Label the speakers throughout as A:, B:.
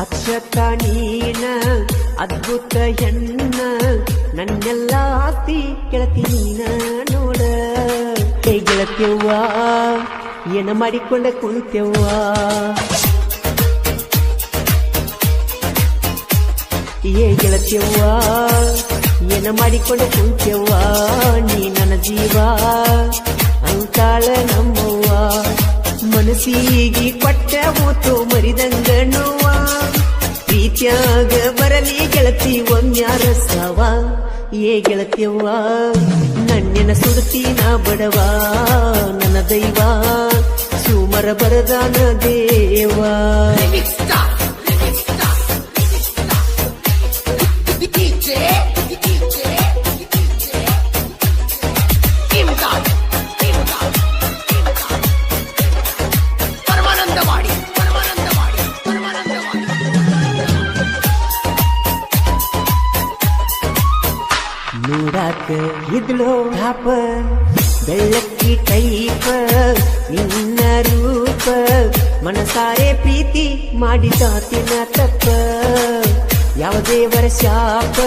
A: ಅಕ್ಷತ ನೀನ ಅದ್ಭುತ ಹೆಣ್ಣ ನನ್ನೆಲ್ಲ ಆಸ್ತಿ ಗೆಳತಿ ನೀನ ನೋಡ ಹೇ ಗೆಳತಿಯವ್ವ ಏನ ಮಾಡಿಕೊಂಡ ಕುಂತ್ಯವ್ವ ಏ ಗೆಳತಿಯವ್ವ ಏನ ಮಾಡಿಕೊಂಡ ಕುಂತ್ಯವ್ವ ನೀ ನನ್ನ ಜೀವ ಅಂತಾಳ ನಮ್ಮವ್ವ ಮನಸ್ಸಿಗೆ ಕೊಟ್ಟ ಮೂತು ಮರಿದಂಗ ನೋವ ಪ್ರೀತ್ಯಾಗ ಬರಲಿ ಗೆಳತಿ ಒಮ್ಯಾರ ಸಾವ ಏ ಗೆಳತಿಯವ್ವ ನನ್ನೆನ ಸುಡತಿ ನಾ ಬಡವ ನನ್ನ ದೈವ ಸುಮರ ಬರದಾನ ದೇವ ನೋಡಾಕ ಇದ್ಲೋ ತಾಪ ಬೆಳ್ಳಕ್ಕಿ ಟೈಪ ನಿನ್ನ ರೂಪ ಮನಸಾರೆ ಪ್ರೀತಿ ಮಾಡಿದಾತಿನ ತಪ್ಪ ಯಾವ ದೇವರ ಶಾಪ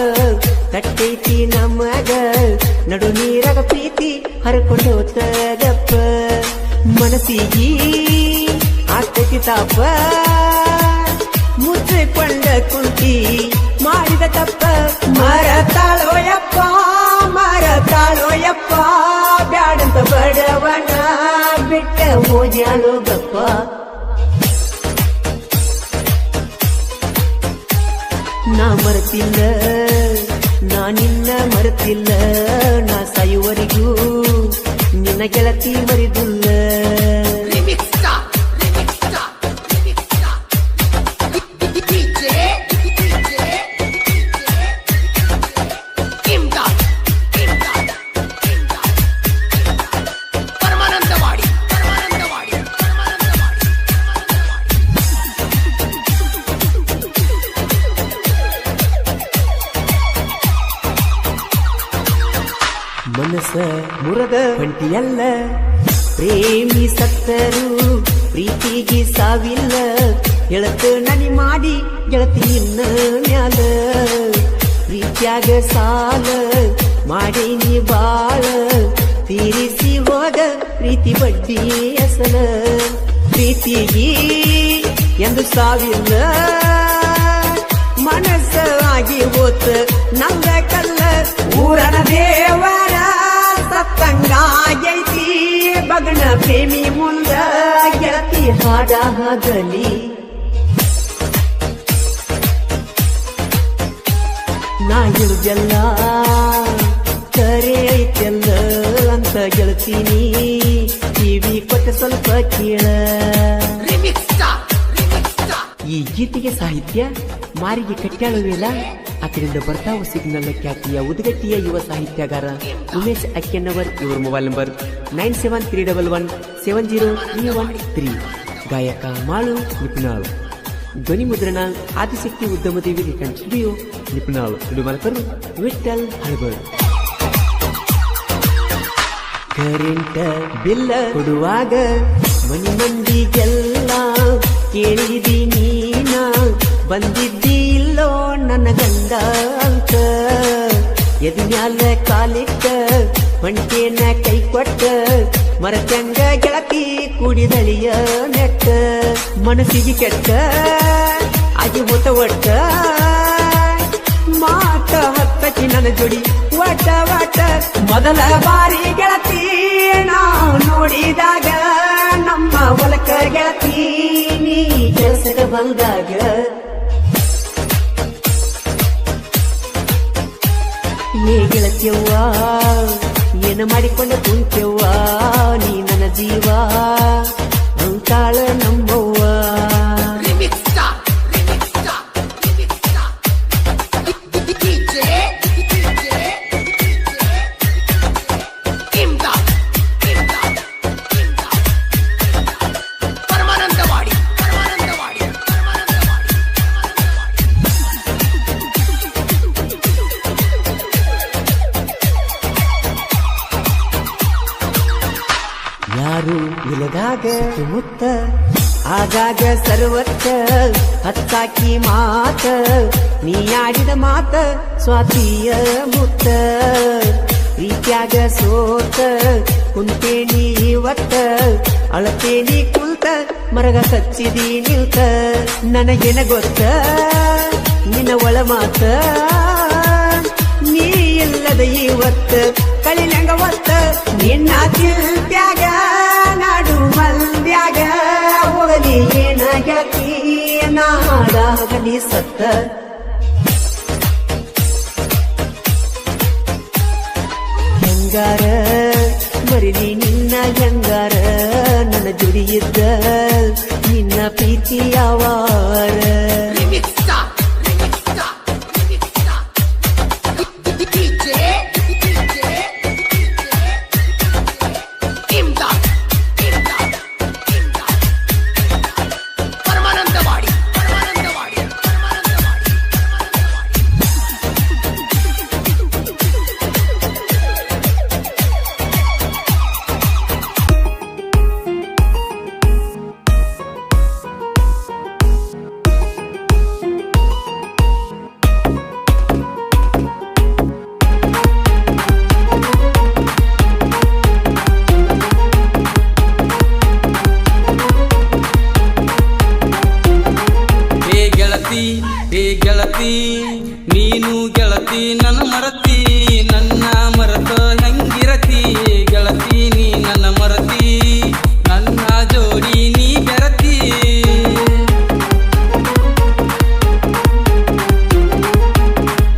A: ತಟ್ಟೈತಿ ನಮಗ ನಡು ನೀರಾಗ ಪ್ರೀತಿ ಹರ್ಕೊಂಡೋತಗಪ್ಪ ಮನಸ್ಸಿಗಿ ಆಗ್ತೈತಿ ತಾಪ ಮುಚ್ಚಿಕೊಂಡ ಕುಂತಿ ಮಾಡಿದ ತಪ್ಪ ಮರತಾಳೋಯಪ್ಪ ಮರತಾಳೋಯಪ್ಪ ಬ್ಯಾಡಂತ ಬಡವನ ಬಿಟ್ಟ ಹೋಗ್ಯಾಳೋ ಗಪ್ಪ ನಾ ಮರೆತಿಲ್ಲ ನಾ ನಿನ್ನ ಮರೆತಿಲ್ಲ ನಾ ಸಾಯುವರಿಗೂ ನಿನ್ನ ಗೆಳತಿ ಮರಿದಿಲ್ಲ ಮನಸ ಮುರದ ಹೊಂಟಿಯಲ್ಲ ಪ್ರೇಮಿ ಸತ್ತರು ಪ್ರೀತಿಗೆ ಸಾವಿಲ್ಲ ಗೆಳತ ನನಿ ಮಾಡಿ ಗೆಳತಿ ಇನ್ನ ಮ್ಯಾಲ ಪ್ರೀತ್ಯಾಗ ಸಾಲ ಮಾಡಿ ನೀ ಬಾಳ ತೀರಿಸಿ ಹೋದ ಪ್ರೀತಿ ಬಡ್ಡಿ ಅಸಲ ಪ್ರೀತಿಗೆ ಎಂದು ಸಾವಿಲ್ಲ ಮನಸ್ಸ ಆಗಿ ಹೋತ ನಂಗ ಕಲ್ಲ ಊರನ ದೇವರ ಸತ್ತಂಗಾಗೈತಿ ಬಗಣ ಪ್ರೇಮಿ ಮುಂದ ಗೆಳತಿ ಹಾಡ ಹಾಡಲಿ ನಾ ಇಳುದೆಲ್ಲ ಕರೆ ಐತೆಲ್ಲ ಅಂತ ಗೆಳತೀನಿ ಟಿವಿ ಕೊಟ್ಟ ಸ್ವಲ್ಪ ಕೇಳ ಈ ಗೀತೆಗೆ ಸಾಹಿತ್ಯ ಮಾರಿಗೆ ಕಟ್ಯಾಳುವಿಲ್ಲ ಅದರಿಂದ ಬರ್ತಾವ ಸಿಗ್ನಲ್ ಖ್ಯಾತಿಯ ಉದಗಟ್ಟಿಯ ಯುವ ಸಾಹಿತ್ಯಗಾರ ಉಮೇಶ್ ಅಕ್ಕೆನ್ನವರ್. ಇವರ ಮೊಬೈಲ್ ನಂಬರ್ 9731703113. ಗಾಯಕ ಮಾಳು ನಿಪುಣಾಳು. ಧ್ವನಿ ಮುದ್ರಣ ಆದಿಶಕ್ತಿ ಉದ್ಯಮದೇವಿ ರಿಟರ್ನ್ ಸ್ಟುಡಿಯೋ ನಿಪುಣಾಳು. ನುಡುಮಲಕರು ವಿಠಲ್ ಹಳಬರ್. ಕರೆಂಟ್ ಬಿಲ್ಲ ಕೊಡುವಾಗ ಮನಿ ಮಂದಿಗೆಲ್ಲ ಕೇಳಿದಿ ನೀನ ಬಂದಿದ್ದಿ ಇಲ್ಲೋ ನನ್ನ ಗಂಡ ಅಂತ ಎದ್ಮ್ಯಾಲ ಕಾಲಿಟ್ಟ ಹೊಂಟೇನ ಕೈ ಕೊಟ್ಟ ಮರತಂಗ ಗೆಳತಿ ಕುಡಿದಳಿಯ ನೆಟ್ಟ ಮನಸ್ಸಿಗೆ ಕೆಟ್ಟ ಆಗಿ ಹೋತ ಒಟ್ಟ ಮಾತ ಹತ್ತಕಿ ನನ್ನ ಜೋಡಿ ಒಟ್ಟ ಒಟ್ಟ ಮೊದಲ ಬಾರಿ ಗೆಳತಿ ನಾವು ನೋಡಿದಾಗ ನಮ್ಮ ಹೊಲಕ ಗೆಳತಿ ನೀ ಕೆಲಸದ ಬಂದಾಗ ಏ ಗೆಳತಿಯವ್ವ ಏನ ಮಾಡಿಕೊಂಡ ಕುಂತ್ಯವ್ವ ನೀ ನನ್ನ ಜೀವ ಅಂತಾಳ ನಮ್ಮವ್ವ ಯಾರು ಇಲ್ಲದಾಗ ಸುತ್ತಮುತ್ತ ಆಗಾಗ ಸರ್ವತ್ತ ಹತ್ತಾಕಿ ಮಾತ ನೀ ಆಡಿದ ಮಾತ ಸ್ವಾತಿಯ ಮುತ್ತ ಪ್ರೀತ್ಯಾಗ ಸೋತ ಕುಂತೇನಿ ಇವತ್ತ ಅಳತೇನಿ ಕುಂತ ಮರಗ ಕಚ್ಚಿದಿ ನಿಲ್ತ ನನಗೇನ ಗೊತ್ತ ನಿನ್ನ ಒಳ ಮಾತ ನೀ ಇಲ್ಲದ ಇವತ್ತ ಕಳಿಲಂಗ ಒತ್ತ ನಿನ್ನ ತಿಲ್ತ್ಯಾಗ ನಾಡು ಮಲ್ಯಾಗ ಹೋಗಲಿ ಏನಾಗತಿ ನಾಡಾಗಲಿ ಸತ್ತ ಹೆಂಗಾರ ಮರಿದಿ ನಿನ್ನ ಹೆಂಗಾರ ನನ್ನ ಜುಡಿಯಿದ್ದ ನಿನ್ನ ಪ್ರೀತಿ ಯಾವಾರ
B: ಹೇ ಗೆಳತಿ ನೀನು ಗೆಳತಿ ನನ್ನ ಮರತಿ ನನ್ನ ಮರತ ಹೆಂಗಿರತಿ ಗೆಳತಿ ನೀ ನನ್ನ ಮರತಿ ನನ್ನ ಜೋಡಿ ನೀ ಬೆರತಿ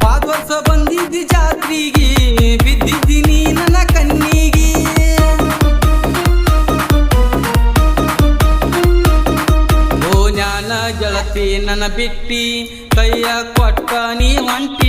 B: ಪಾದ ವರ್ಷ ಬಂದಿದ್ದಿ ಜಾತ್ರೆಗೆ ಬಿದ್ದಿದ್ದೀನಿ ನನ್ನ ಕಣ್ಣಿಗೆ ಓ ಜ್ಞಾನ ಗೆಳತಿ ನನ್ನ ಬಿಟ್ಟಿ ಕೈಯ ಕೊಟ್ಟ ನೀ ಹೊಂಟಿ